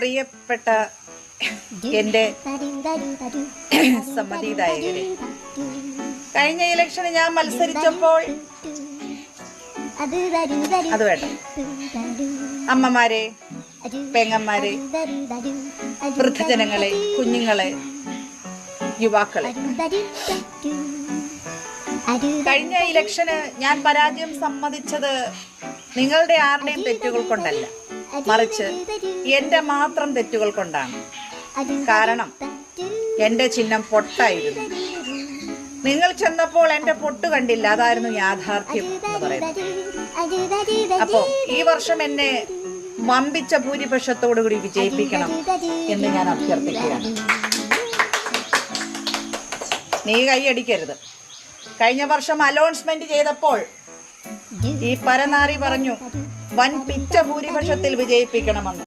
പ്രിയപ്പെട്ട എൻ്റെ സമ്മതിദായകരെ, കഴിഞ്ഞ ഇലക്ഷന് ഞാൻ മത്സരിച്ചപ്പോൾ അത് വേണ്ട, അമ്മമാരെ, പെങ്ങന്മാരെ, വൃദ്ധജനങ്ങളെ, കുഞ്ഞുങ്ങളെ, യുവാക്കളെ, കഴിഞ്ഞ ഇലക്ഷന് ഞാൻ പരാജയം സമ്മതിച്ചത് നിങ്ങളുടെ ആരുടെയും തെറ്റുകൾ കൊണ്ടല്ല, മറിച്ച് എൻ്റെ മാത്രം തെറ്റുകൾ കൊണ്ടാണ്. കാരണം എൻ്റെ ചിഹ്നം പൊട്ടായിരുന്നു. നിങ്ങൾ ചെന്നപ്പോൾ എൻ്റെ പൊട്ട് കണ്ടില്ല, അതായിരുന്നു യാഥാർത്ഥ്യം എന്ന് പറയുന്നത്. അപ്പോ ഈ വർഷം എന്നെ വമ്പിച്ച ഭൂരിപക്ഷത്തോടുകൂടി വിജയിപ്പിക്കണം എന്ന് ഞാൻ അഭ്യർത്ഥിക്കുകയാണ്. നീ കൈയടിക്കരുത്. കഴിഞ്ഞ വർഷം അലോൺസ്മെന്റ് ചെയ്തപ്പോൾ ഈ പരനാറി പറഞ്ഞു വൻ പിച്ച ഭൂരിപക്ഷത്തിൽ വിജയിപ്പിക്കണമെന്ന്.